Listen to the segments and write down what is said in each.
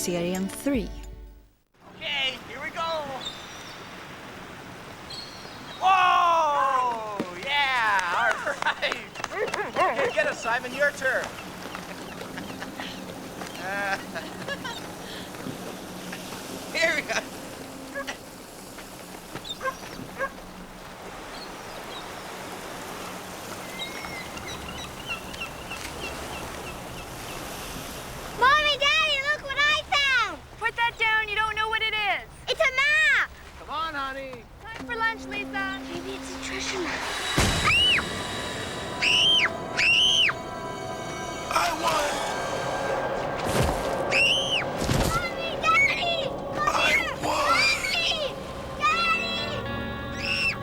serien 3. Okay, here we go. Whoa! Yeah, all right. Okay, get us, Simon, your turn. Here we go. Mommy, Daddy, look what I found! Put that down, you don't know what it is. It's a map! Come on, honey. Time for lunch, Lisa. Maybe it's a treasure map. I won! Mommy, Daddy! Come I here! won! Mommy! Daddy!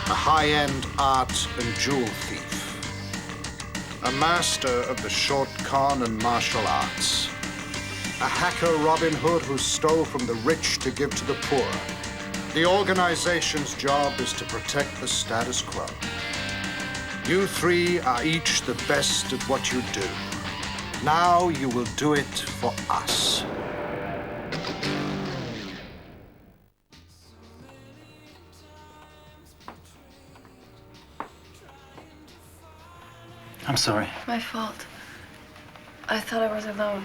A high-end art and jewel thief. A master of the short con and martial arts. A hacker Robin Hood who stole from the rich to give to the poor. The organization's job is to protect the status quo. You three are each the best at what you do. Now you will do it for us. I'm sorry. My fault. I thought I was alone.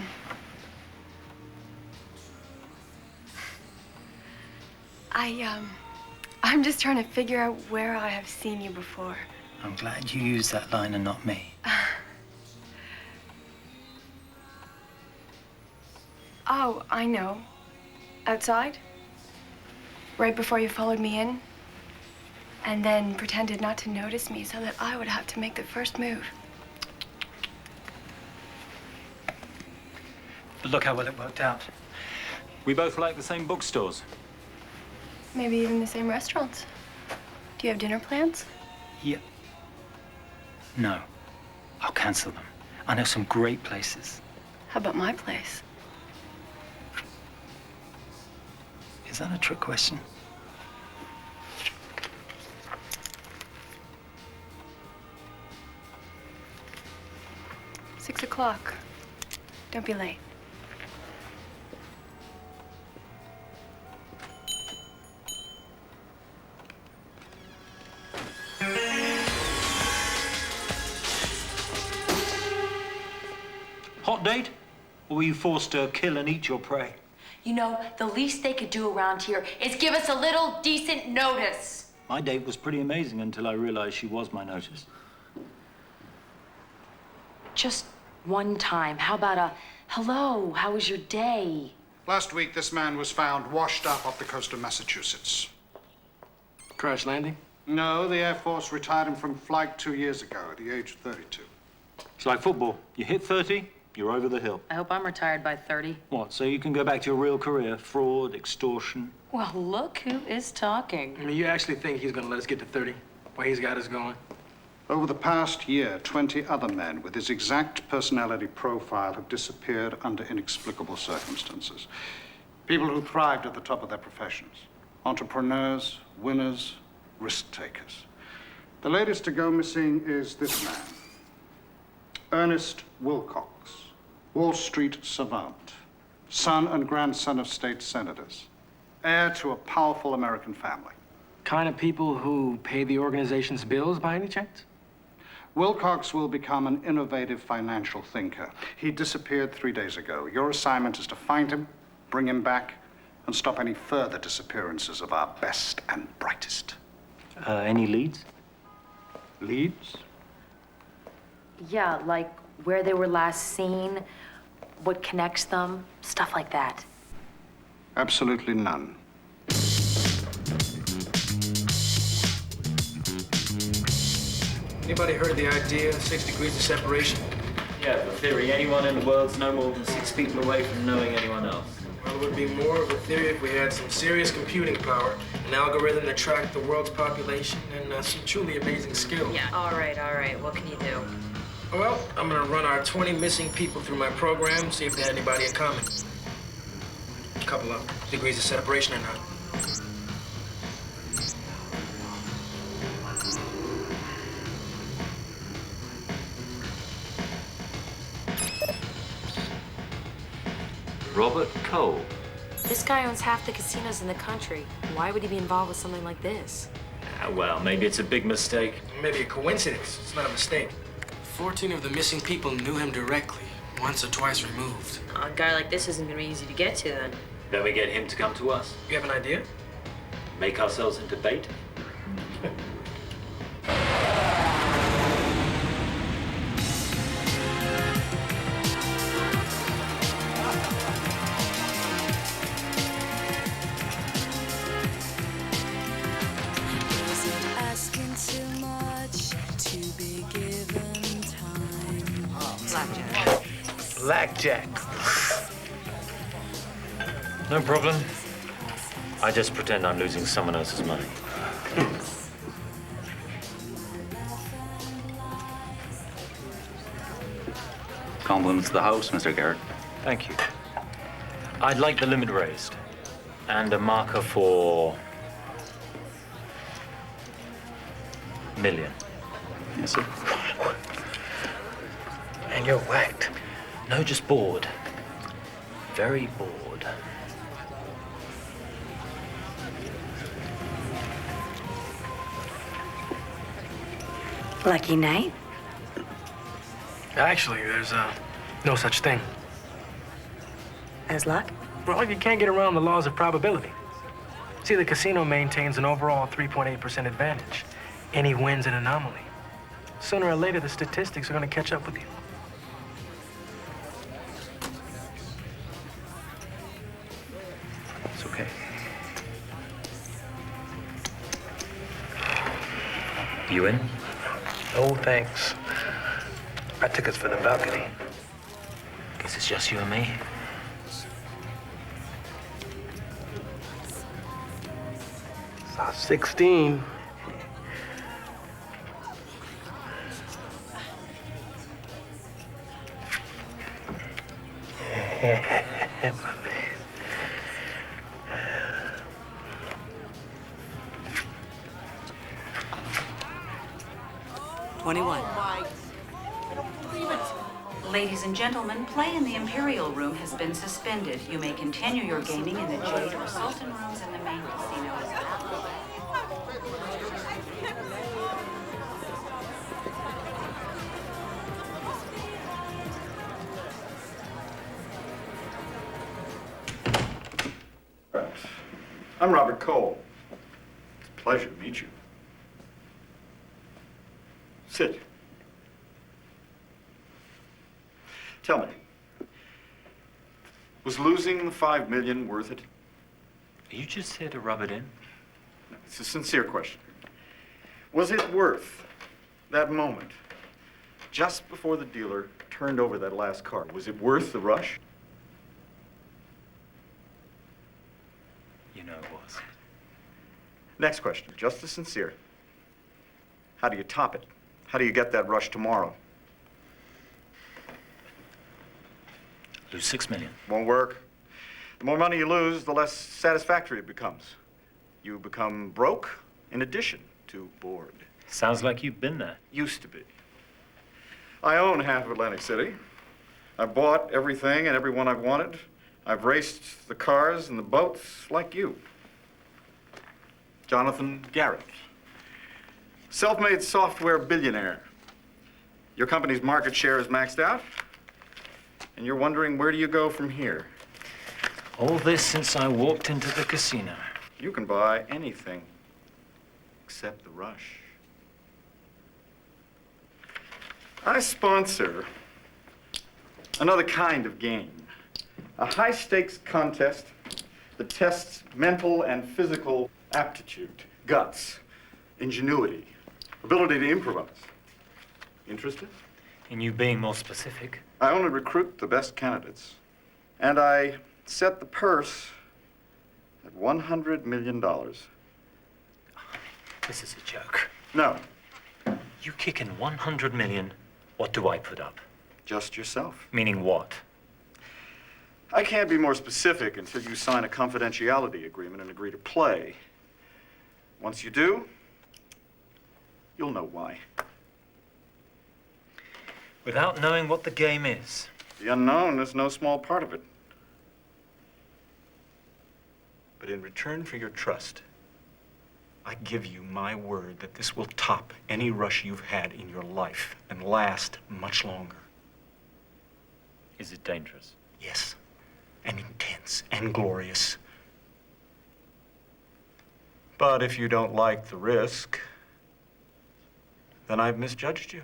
I'm just trying to figure out where I have seen you before. I'm glad you used that line and not me. Oh, I know. Outside? Right before you followed me in? And then pretended not to notice me so that I would have to make the first move. But look how well it worked out. We both like the same bookstores. Maybe even the same restaurants. Do you have dinner plans? Yeah. No. I'll cancel them. I know some great places. How about my place? Is that a trick question? Six o'clock. Don't be late. Hot date? Or were you forced to kill and eat your prey? You know, the least they could do around here is give us a little decent notice. My date was pretty amazing until I realized she was my notice. Just one time. How about a hello, how was your day? Last week, this man was found washed up off the coast of Massachusetts. Crash landing? No, the Air Force retired him from flight 2 years ago at the age of 32. It's like football. You hit 30, you're over the hill. I hope I'm retired by 30. What, so you can go back to your real career? Fraud, extortion? Well, look who is talking. I mean, you actually think he's gonna let us get to 30? Why he's got us going? Over the past year, 20 other men with his exact personality profile have disappeared under inexplicable circumstances. People who thrived at the top of their professions. Entrepreneurs, winners, risk takers. The latest to go missing is this man. Ernest Wilcox, Wall Street savant, son and grandson of state senators, heir to a powerful American family. Kind of people who pay the organization's bills by any chance? Wilcox will become an innovative financial thinker. He disappeared 3 days ago. Your assignment is to find him, bring him back, and stop any further disappearances of our best and brightest. Any leads? Leads? Yeah, like where they were last seen, what connects them, stuff like that. Absolutely none. Anybody heard the idea of 6 degrees of separation? Yeah, the theory. Anyone in the world's no more than 6 people away from knowing anyone else. Well, it would be more of a theory if we had some serious computing power, an algorithm that tracked the world's population, and some truly amazing skills. Yeah, all right. What can you do? Well, I'm gonna run our 20 missing people through my program, see if they had anybody in common. A couple of degrees of separation or not. Robert Cole. This guy owns half the casinos in the country. Why would he be involved with something like this? Well, maybe it's a big mistake. Maybe a coincidence. It's not a mistake. 14 of the missing people knew him directly, once or twice removed. A guy like this isn't gonna be easy to get to then. Then we get him to come to us. You have an idea? Make ourselves into bait. Blackjack. No problem. I just pretend I'm losing someone else's money. Compliments to the house, Mr. Garrett. Thank you. I'd like the limit raised. And a marker for... million. Yes, sir. And you're whacked. No, just bored. Very bored. Lucky night? Actually, there's no such thing. As luck? Well, you can't get around the laws of probability. See, the casino maintains an overall 3.8% advantage. Any win's an anomaly. Sooner or later, the statistics are going to catch up with you. It's okay. You in? No, thanks. I took us for the balcony. Guess it's just you and me. Saw 16. My man. 21. I don't believe it. Ladies and gentlemen, play in the Imperial Room has been suspended. You may continue your gaming in the Jade or Sultan rooms in the main casino as well. I'm Robert Cole. It's a pleasure to meet you. Sit. Tell me, was losing the $5 million worth it? Are you just here to rub it in? No, it's a sincere question. Was it worth that moment, just before the dealer turned over that last card? Was it worth the rush? You know it was. Next question, just as sincere. How do you top it? How do you get that rush tomorrow? Lose $6 million. Won't work. The more money you lose, the less satisfactory it becomes. You become broke in addition to bored. Sounds like you've been there. Used to be. I own half of Atlantic City. I've bought everything and everyone I've wanted. I've raced the cars and the boats like you. Jonathan Garrett. Self-made software billionaire. Your company's market share is maxed out, and you're wondering where do you go from here? All this since I walked into the casino. You can buy anything except the rush. I sponsor another kind of game. A high-stakes contest that tests mental and physical aptitude, guts, ingenuity, ability to improvise. Interested? In you being more specific. I only recruit the best candidates. And I set the purse at $100 million. This is a joke. No, You kick in 100 million, what do I put up? just yourself. Meaning what? I can't be more specific until you sign a confidentiality agreement and agree to play. Once you do, you'll know why. Without knowing what the game is. The unknown is no small part of it. But in return for your trust, I give you my word that this will top any rush you've had in your life and last much longer. Is it dangerous? Yes, and intense and glorious. But if you don't like the risk, then I've misjudged you.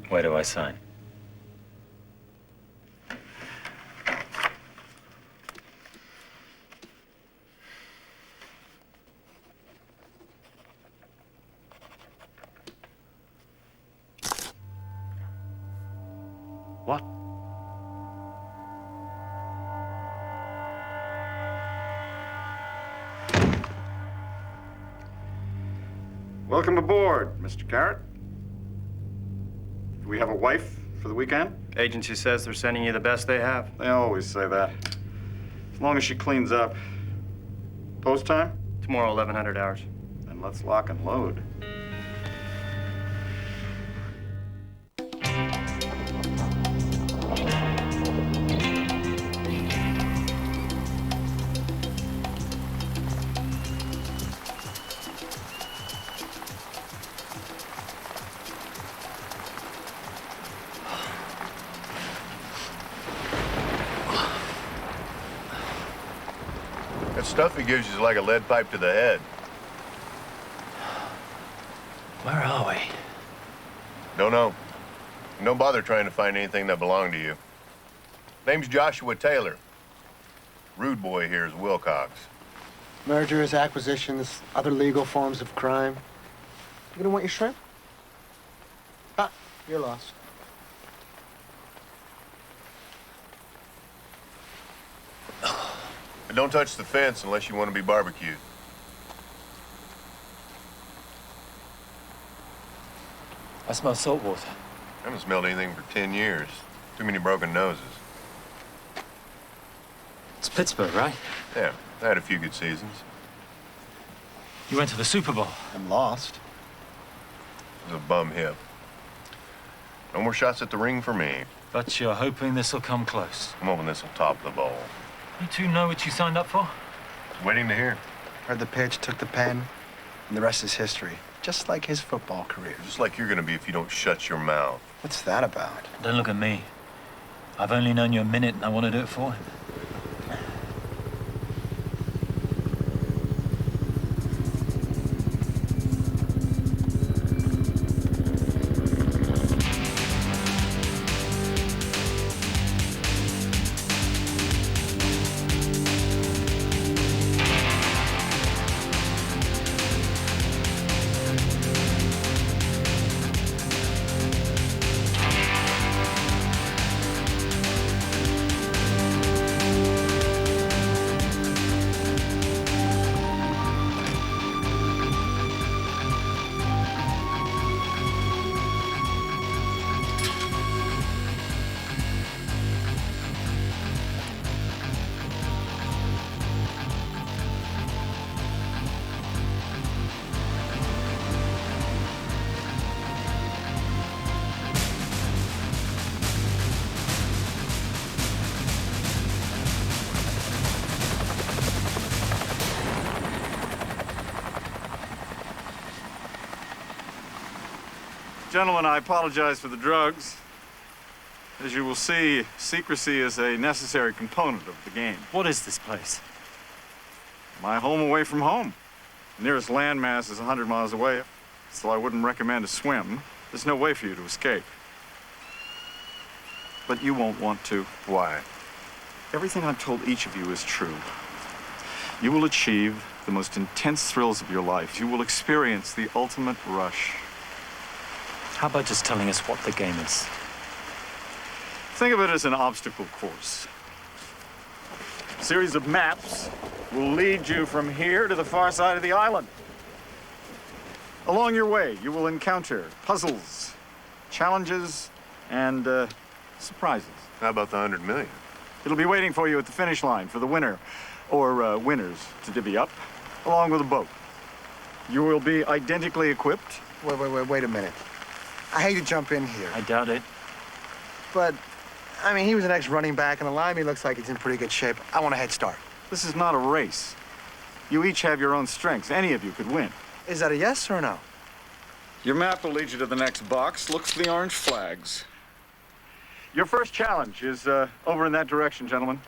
Where do I sign? What? Welcome aboard, Mr. Garrett. Do we have a wife for the weekend? Agency says they're sending you the best they have. They always say that. As long as she cleans up. Post time? Tomorrow, 1100 hours. Then let's lock and load. That stuff he gives you is like a lead pipe to the head. Where are we? Don't know. And don't bother trying to find anything that belonged to you. Name's Joshua Taylor. Rude boy here is Wilcox. Mergers, acquisitions, other legal forms of crime. You gonna want your shrimp? Ah, you're lost. But don't touch the fence unless you want to be barbecued. I smell salt water. I haven't smelled anything for 10 years. Too many broken noses. It's Pittsburgh, right? Yeah, I had a few good seasons. You went to the Super Bowl. I'm lost. It was a bum hip. No more shots at the ring for me. But you're hoping this will come close. I'm hoping this will top the bowl. You two know what you signed up for? Waiting to hear. Heard the pitch, took the pen, and the rest is history. Just like his football career. Just like you're gonna be if you don't shut your mouth. What's that about? Don't look at me. I've only known you a minute and I want to do it for him. Gentlemen, I apologize for the drugs. As you will see, secrecy is a necessary component of the game. What is this place? My home away from home. The nearest landmass is 100 miles away, so I wouldn't recommend a swim. There's no way for you to escape. But you won't want to. Why? Everything I've told each of you is true. You will achieve the most intense thrills of your life. You will experience the ultimate rush. How about just telling us what the game is? Think of it as an obstacle course. A series of maps will lead you from here to the far side of the island. Along your way, you will encounter puzzles, challenges, and surprises. How about the 100 million? It'll be waiting for you at the finish line for the winner, or winners to divvy up, along with a boat. You will be identically equipped. Wait a minute. I hate to jump in here. I doubt it. But, I mean, he was an ex-running back, and Alimi looks like he's in pretty good shape. I want a head start. This is not a race. You each have your own strengths. Any of you could win. Is that a yes or a no? Your map will lead you to the next box. Look for the orange flags. Your first challenge is over in that direction, gentlemen.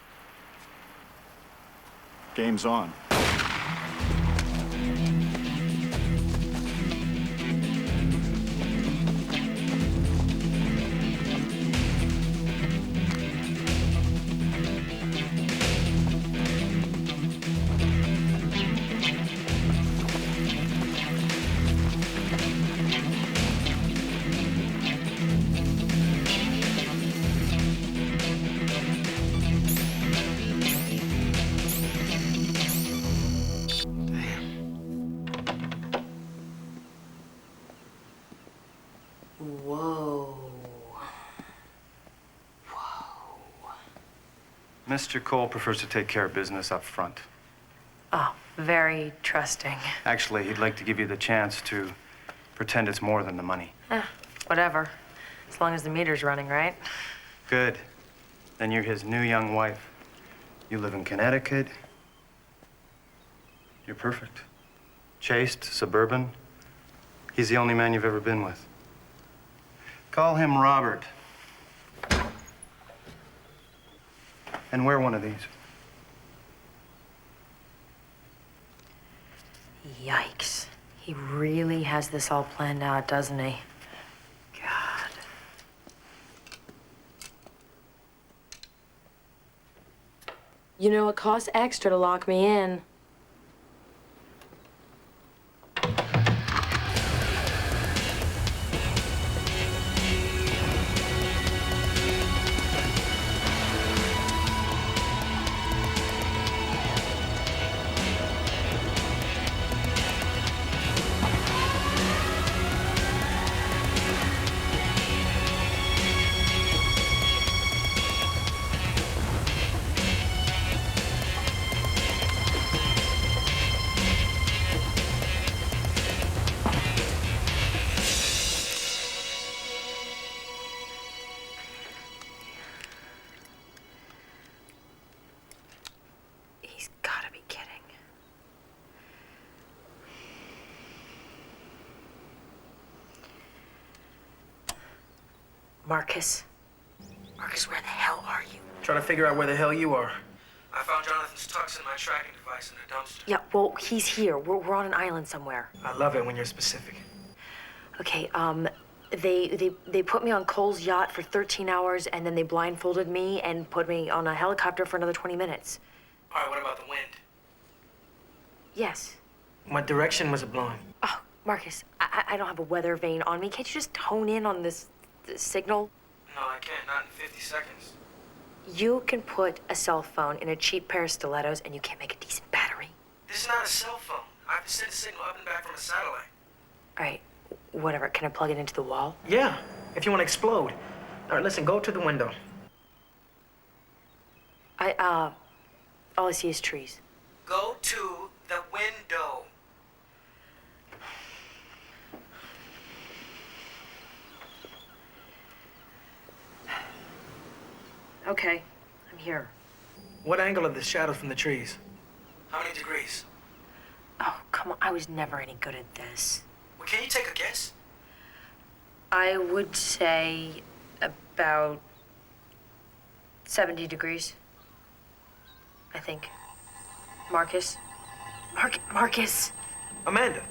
Game's on. Mr. Cole prefers to take care of business up front. Oh, very trusting. Actually, he'd like to give you the chance to pretend it's more than the money. Whatever. As long as the meter's running, right? Good. Then you're his new young wife. You live in Connecticut. You're perfect. Chaste, suburban. He's the only man you've ever been with. Call him Robert. And wear one of these. Yikes. He really has this all planned out, doesn't he? God. You know, it costs extra to lock me in. Marcus. Marcus, where the hell are you? Trying to figure out where the hell you are. I found Jonathan's tux and my tracking device in a dumpster. Yeah, well, he's here. We're on an island somewhere. I love it when you're specific. Okay, they put me on Cole's yacht for 13 hours, and then they blindfolded me and put me on a helicopter for another 20 minutes. All right, what about the wind? Yes. What direction was it blowing? Oh, Marcus, I don't have a weather vane on me. Can't you just hone in on this signal? No, I can't. Not in 50 seconds. You can put a cell phone in a cheap pair of stilettos, and you can't make a decent battery. This is not a cell phone. I have to send a signal up and back from a satellite. All right, whatever. Can I plug it into the wall? Yeah, if you want to explode. All right, listen, go to the window. All I see is trees. Go to the window. Okay, I'm here. What angle are the shadows from the trees? How many degrees? Oh, come on. I was never any good at this. Well, can you take a guess? I would say about 70 degrees. I think. Marcus? Marcus! Amanda.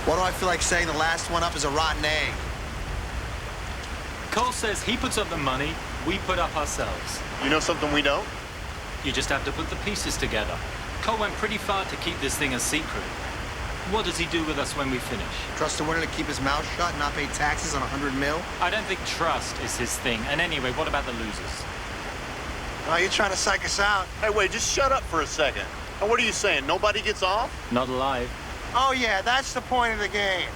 Why do I feel like saying the last one up is a rotten egg? Cole says he puts up the money, we put up ourselves. You know something we don't? You just have to put the pieces together. Cole went pretty far to keep this thing a secret. What does he do with us when we finish? Trust the winner to keep his mouth shut and not pay taxes on 100 mil? I don't think trust is his thing. And anyway, what about the losers? Oh, you're trying to psych us out. Hey, wait, just shut up for a second. Now, what are you saying? Nobody gets off? Not alive. Oh, yeah, that's the point of the game.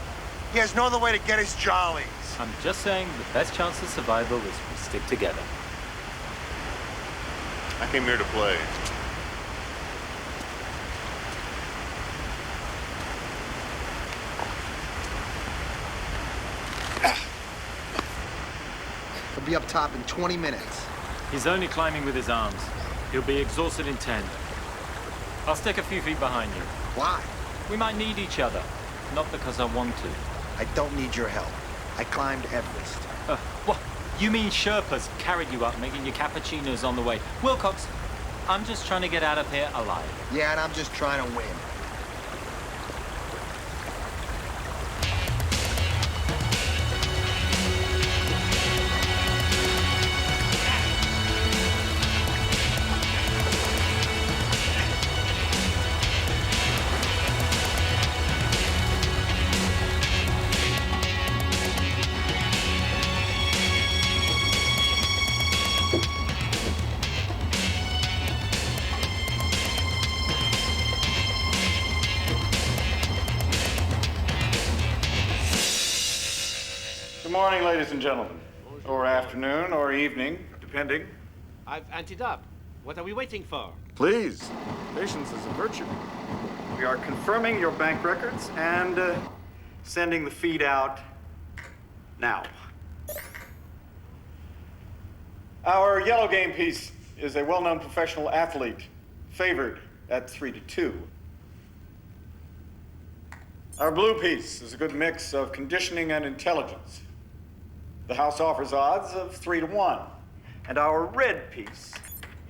He has no other way to get his jollies. I'm just saying the best chance of survival is we stick together. I came here to play. He'll be up top in 20 minutes. He's only climbing with his arms. He'll be exhausted in 10. I'll stick a few feet behind you. Why? We might need each other. Not because I want to. I don't need your help. I climbed Everest. What? You mean Sherpas carried you up, making your cappuccinos on the way? Wilcox, I'm just trying to get out of here alive. Yeah, and I'm just trying to win. Good morning, ladies and gentlemen. Or afternoon, or evening, depending. I've anted up. What are we waiting for? Please. Patience is a virtue. We are confirming your bank records and sending the feed out now. Our yellow game piece is a well-known professional athlete, favored at 3-2. Our blue piece is a good mix of conditioning and intelligence. The house offers odds of 3-1. And our red piece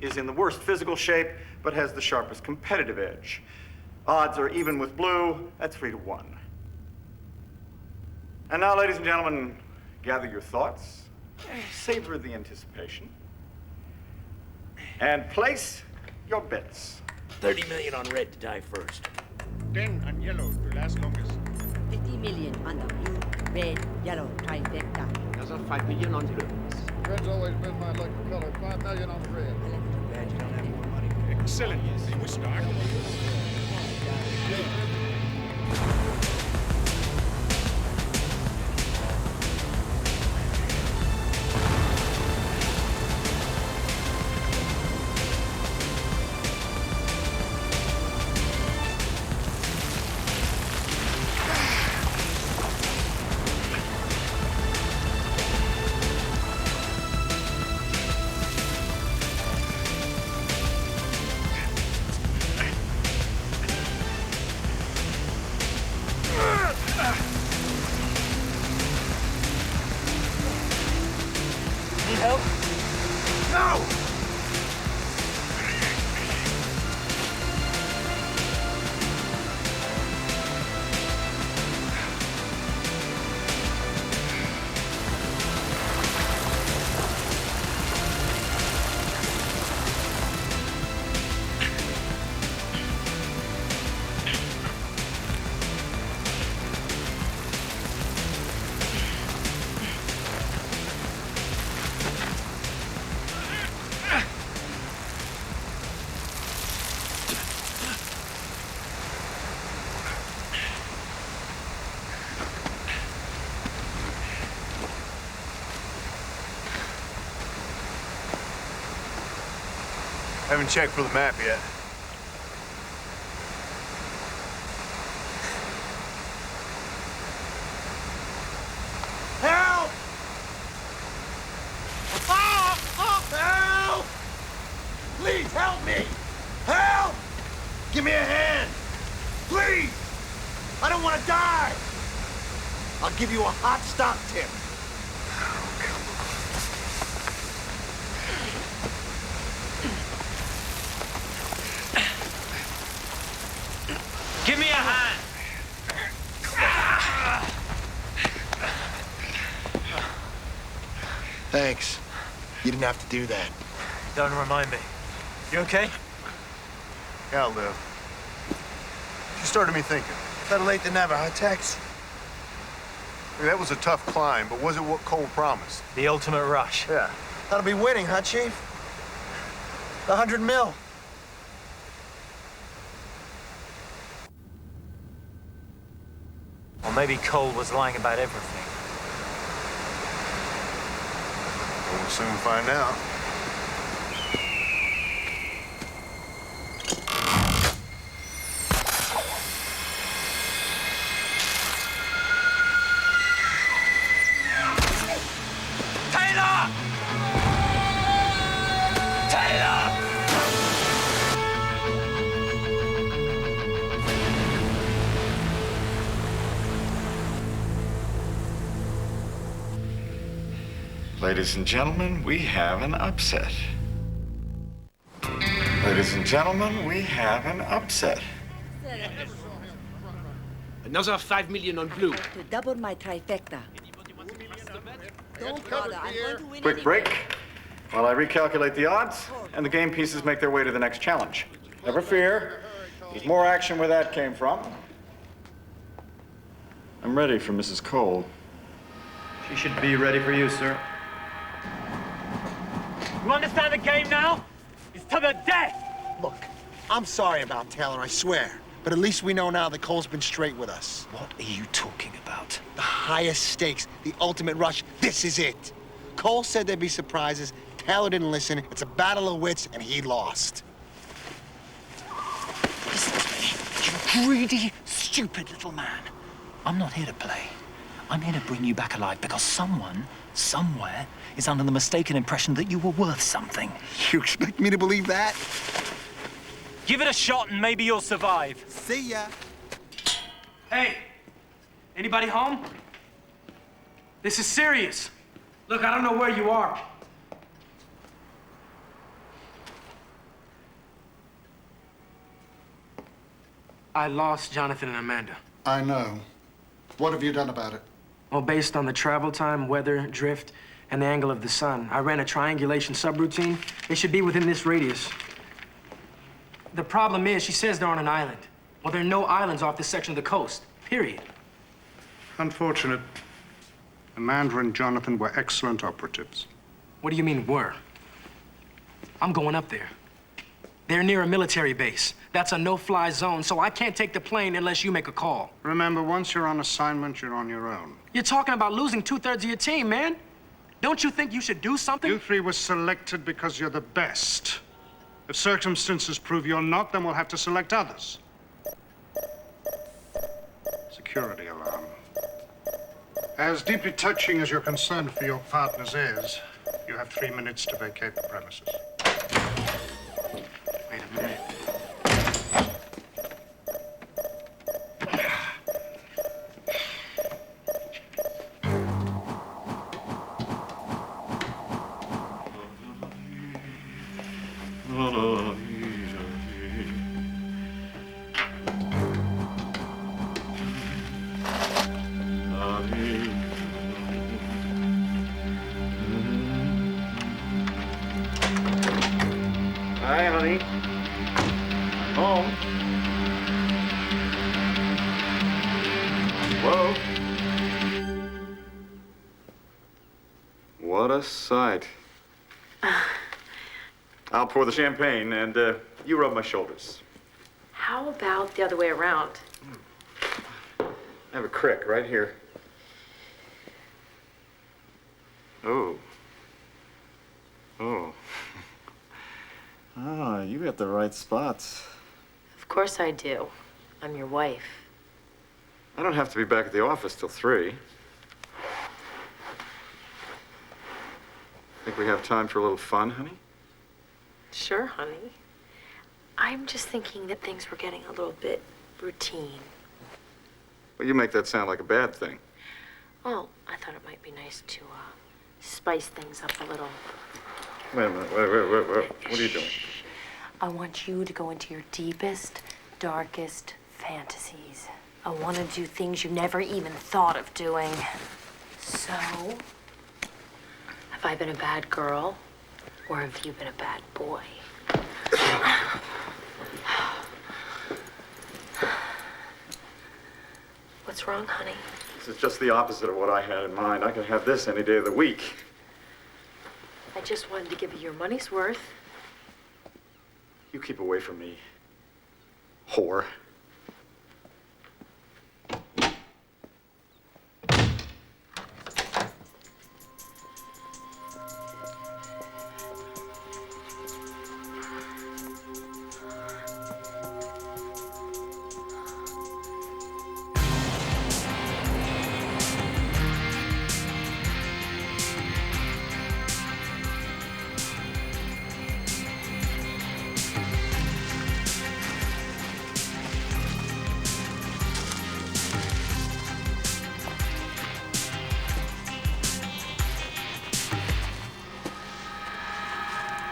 is in the worst physical shape, but has the sharpest competitive edge. Odds are even with blue at 3-1. And now, ladies and gentlemen, gather your thoughts, savor the anticipation, and place your bets. 30 million on red to die first. 10 on yellow to last longest. 50 million on the blue, red, yellow, trifecta. Another 5 million on blue. Red's always been my lucky color. 5 million on the red. Bad you don't have more money. Excellent. We start. Need help? No! Haven't checked for the map yet. Help! Help! Please help me! Help! Give me a hand! Please! I don't want to die! I'll give you a hot stock tip. Give me a hand! Thanks. You didn't have to do that. Don't remind me. You okay? Yeah, I'll live. You started me thinking. Better late than never, huh, Tex? I mean, that was a tough climb, but was it what Cole promised? The ultimate rush. Yeah. That'll be winning, huh, Chief? The 100 mil. Or maybe Cole was lying about everything. We'll soon find out. Taylor! Taylor! Ladies and gentlemen, we have an upset. Ladies and gentlemen, we have an upset. Another 5 million on blue. To double my trifecta. Don't bother, I'm going to win Quick anyway. break while I recalculate the odds and the game pieces make their way to the next challenge. Never fear, there's more action where that came from. I'm ready for Mrs. Cole. She should be ready for you, sir. You understand the game now? It's to the death! Look, I'm sorry about Taylor, I swear. But at least we know now that Cole's been straight with us. What are you talking about? The highest stakes, the ultimate rush, this is it. Cole said there'd be surprises. Taylor didn't listen. It's a battle of wits, and he lost. Listen to me, you greedy, stupid little man. I'm not here to play. I'm here to bring you back alive because someone, somewhere, is under the mistaken impression that you were worth something. You expect me to believe that? Give it a shot and maybe you'll survive. See ya. Hey, anybody home? This is serious. Look, I don't know where you are. I lost Jonathan and Amanda. I know. What have you done about it? Well, based on the travel time, weather, drift, and the angle of the sun, I ran a triangulation subroutine. They should be within this radius. The problem is, she says they're on an island. Well, there are no islands off this section of the coast, period. Unfortunate. Amanda and Jonathan were excellent operatives. What do you mean, were? I'm going up there. They're near a military base. That's a no-fly zone, so I can't take the plane unless you make a call. Remember, once you're on assignment, you're on your own. You're talking about losing 2/3 of your team, man. Don't you think you should do something? You three were selected because you're the best. If circumstances prove you're not, then we'll have to select others. Security alarm. As deeply touching as your concern for your partners is, you have 3 minutes to vacate the premises. Wait a minute. Hi, honey. Home. Whoa. What a sight. I'll pour the champagne, and you rub my shoulders. How about the other way around? I have a crick right here. Oh. Oh. Ah, you got the right spots. Of course I do. I'm your wife. I don't have to be back at the office till 3. Think we have time for a little fun, honey? Sure, honey. I'm just thinking that things were getting a little bit routine. Well, you make that sound like a bad thing. Well, I thought it might be nice to spice things up a little. Wait a minute, wait. What are you doing? I want you to go into your deepest, darkest fantasies. I want to do things you never even thought of doing. So, have I been a bad girl, or have you been a bad boy? What's wrong, honey? This is just the opposite of what I had in mind. I can have this any day of the week. I just wanted to give you your money's worth. You keep away from me, whore.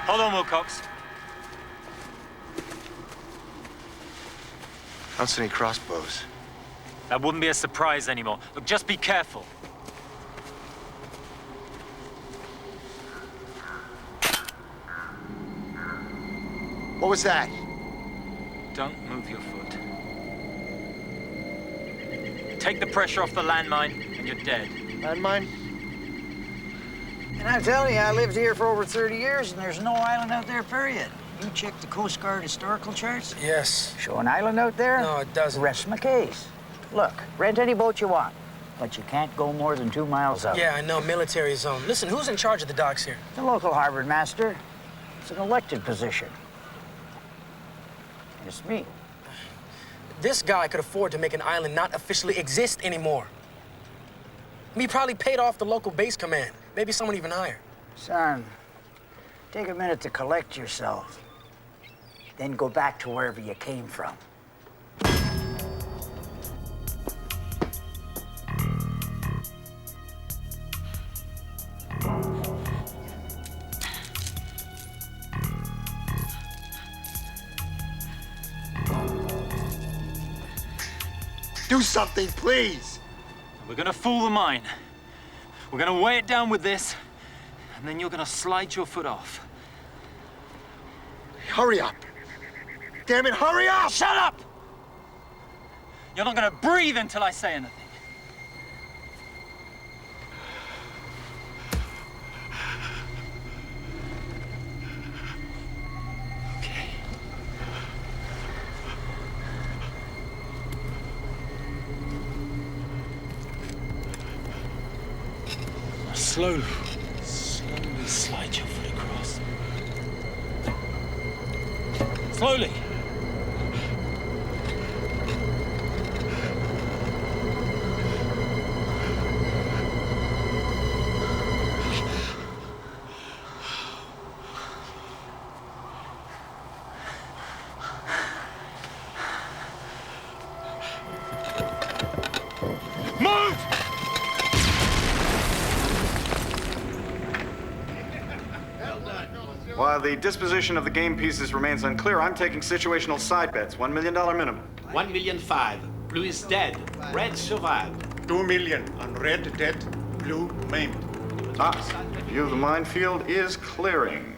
Hold on, Wilcox. I don't see any crossbows. That wouldn't be a surprise anymore. Look, just be careful. What was that? Don't move your foot. Take the pressure off the landmine, and you're dead. Landmine? And I'm telling you, I lived here for over 30 years, and there's no island out there, period. You check the Coast Guard historical charts? Yes. Show an island out there? No, it doesn't. Rest my case. Look, rent any boat you want, but you can't go more than 2 miles out. Yeah, I know, military zone. Listen, who's in charge of the docks here? The local harbor master. It's an elected position. It's me. This guy could afford to make an island not officially exist anymore. He probably paid off the local base command. Maybe someone even higher. Son, take a minute to collect yourself. Then go back to wherever you came from. Do something, please! We're gonna fool the mine. We're gonna weigh it down with this, and then you're gonna slide your foot off. Hurry up! Damn it, hurry up! Shut up! You're not gonna breathe until I say anything. Okay. Now slowly slide your foot across. Slowly. Move! While the disposition of the game pieces remains unclear, I'm taking situational side bets. $1 million minimum. 1,000,005. Blue is dead. Red survived. 2 million on red dead, blue maimed. View of the minefield is clearing.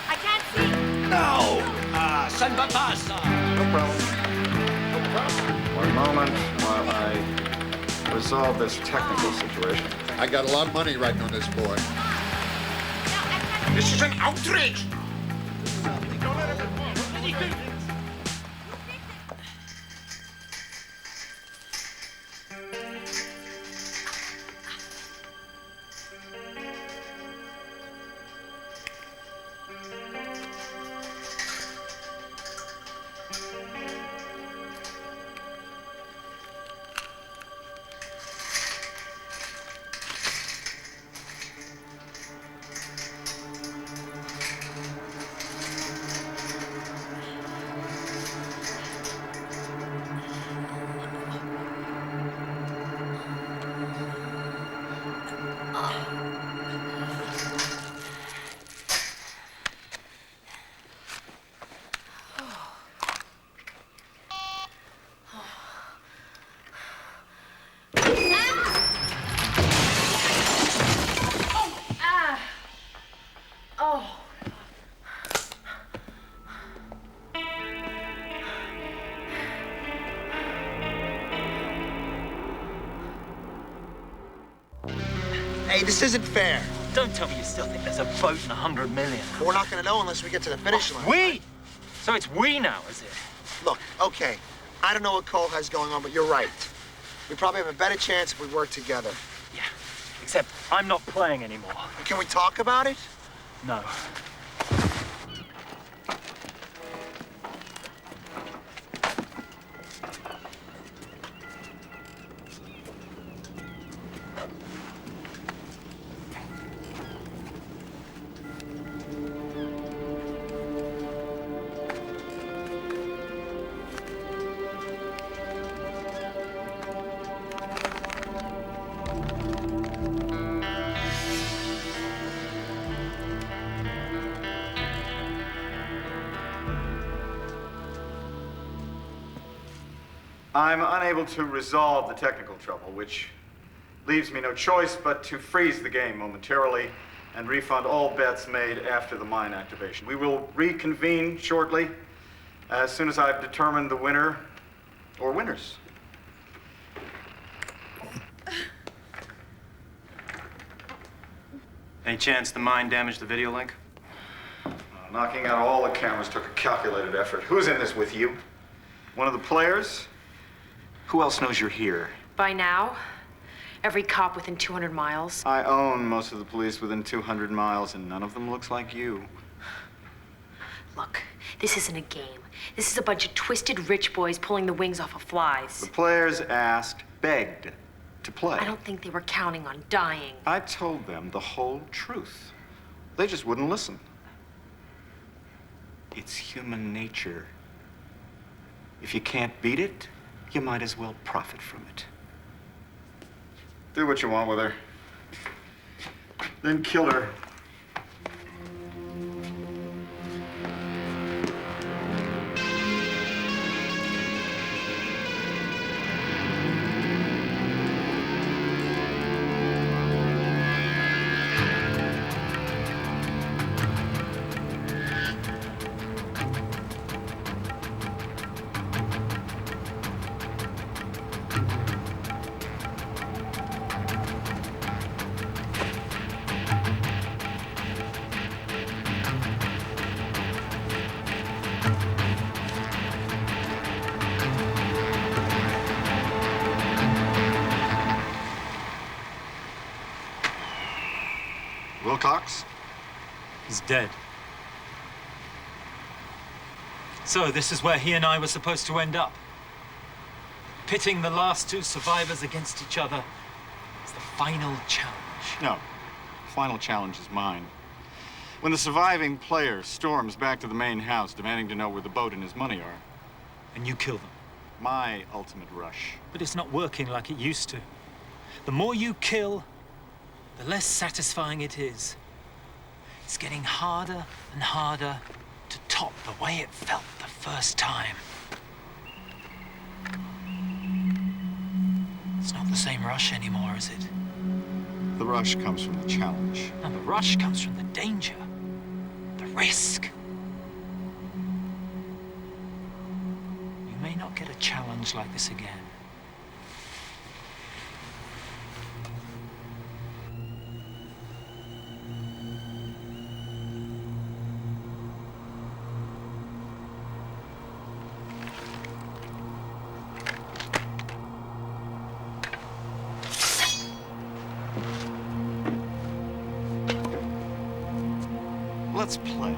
I can't see. No! San Batas. No problem. One moment while I resolve this technical situation. I got a lot of money riding on this boy. This is an outrage! Hey, this isn't fair. Don't tell me you still think there's a boat in 100 million. We're not gonna know unless we get to the finish line. We? So it's we now, is it? Look, okay, I don't know what Cole has going on, but you're right. We probably have a better chance if we work together. Yeah, except I'm not playing anymore. Can we talk about it? No. I'm unable to resolve the technical trouble, which leaves me no choice but to freeze the game momentarily and refund all bets made after the mine activation. We will reconvene shortly as soon as I've determined the winner or winners. Any chance the mine damaged the video link? Knocking out all the cameras took a calculated effort. Who's in this with you? One of the players? Who else knows you're here? By now, every cop within 200 miles. I own most of the police within 200 miles, and none of them looks like you. Look, this isn't a game. This is a bunch of twisted rich boys pulling the wings off of flies. The players asked, begged to play. I don't think they were counting on dying. I told them the whole truth. They just wouldn't listen. It's human nature. If you can't beat it, you might as well profit from it. Do what you want with her. Then kill her. Wilcox? He's dead. So this is where he and I were supposed to end up. Pitting the last two survivors against each other as the final challenge. No. Final challenge is mine. When the surviving player storms back to the main house demanding to know where the boat and his money are. And you kill them. My ultimate rush. But it's not working like it used to. The more you kill, the less satisfying it is. It's getting harder and harder to top the way it felt the first time. It's not the same rush anymore, is it? The rush comes from the challenge. No, the rush comes from the danger, the risk. You may not get a challenge like this again. Let's play.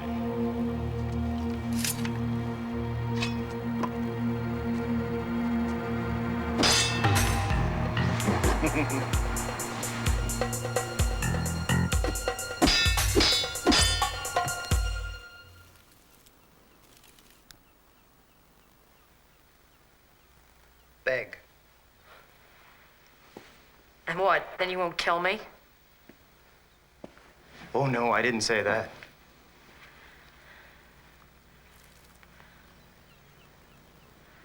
Beg. And what, then you won't kill me? Oh, no, I didn't say that.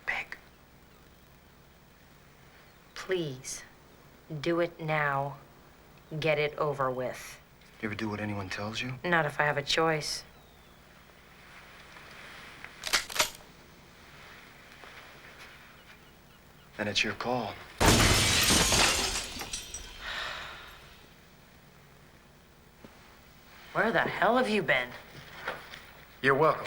Beg. Please, do it now. Get it over with. You ever do what anyone tells you? Not if I have a choice. Then it's your call. Where the hell have you been? You're welcome.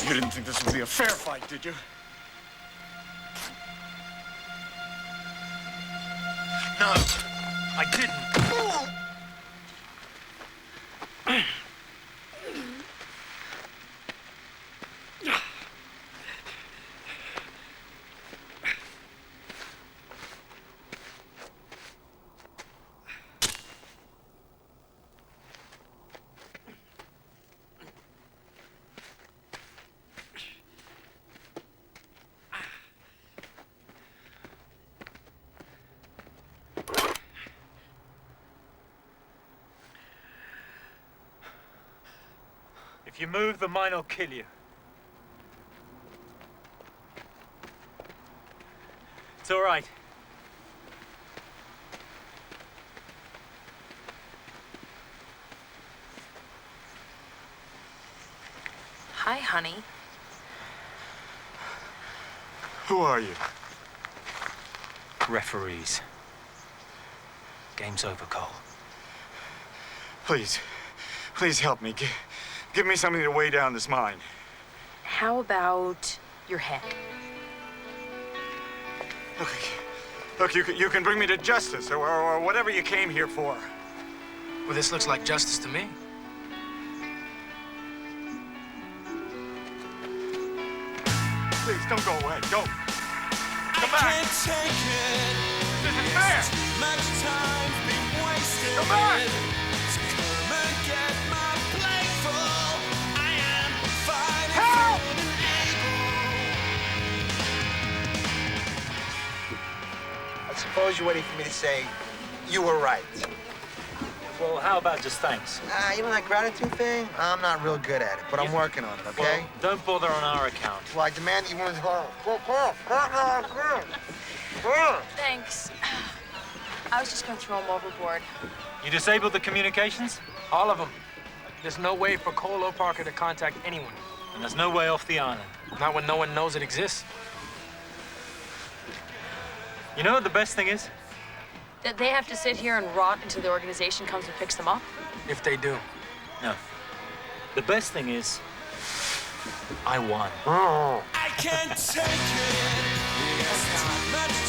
You didn't think this would be a fair fight, did you? No, I didn't. If you move, the mine will kill you. It's all right. Hi, honey. Who are you? Referees. Game's over, Cole. Please, please help me. Give me something to weigh down this mine. How about your head? Look, you can bring me to justice or whatever you came here for. Well, this looks like justice to me. Please, don't go away. Don't. Come back. This isn't fair. Come back. I suppose you're waiting for me to say you were right. Well, how about just thanks? You know that gratitude thing? I'm not real good at it, but I'm working on it, okay? Well, don't bother on our account. Well, I demand that you want to... Thanks. I was just gonna throw him overboard. You disabled the communications? All of them. There's no way for Cole or Parker to contact anyone. And there's no way off the island. Not when no one knows it exists. You know what the best thing is? That they have to sit here and rot until the organization comes and picks them up? If they do. No. The best thing is, I won. Oh. I can't take it. It's not much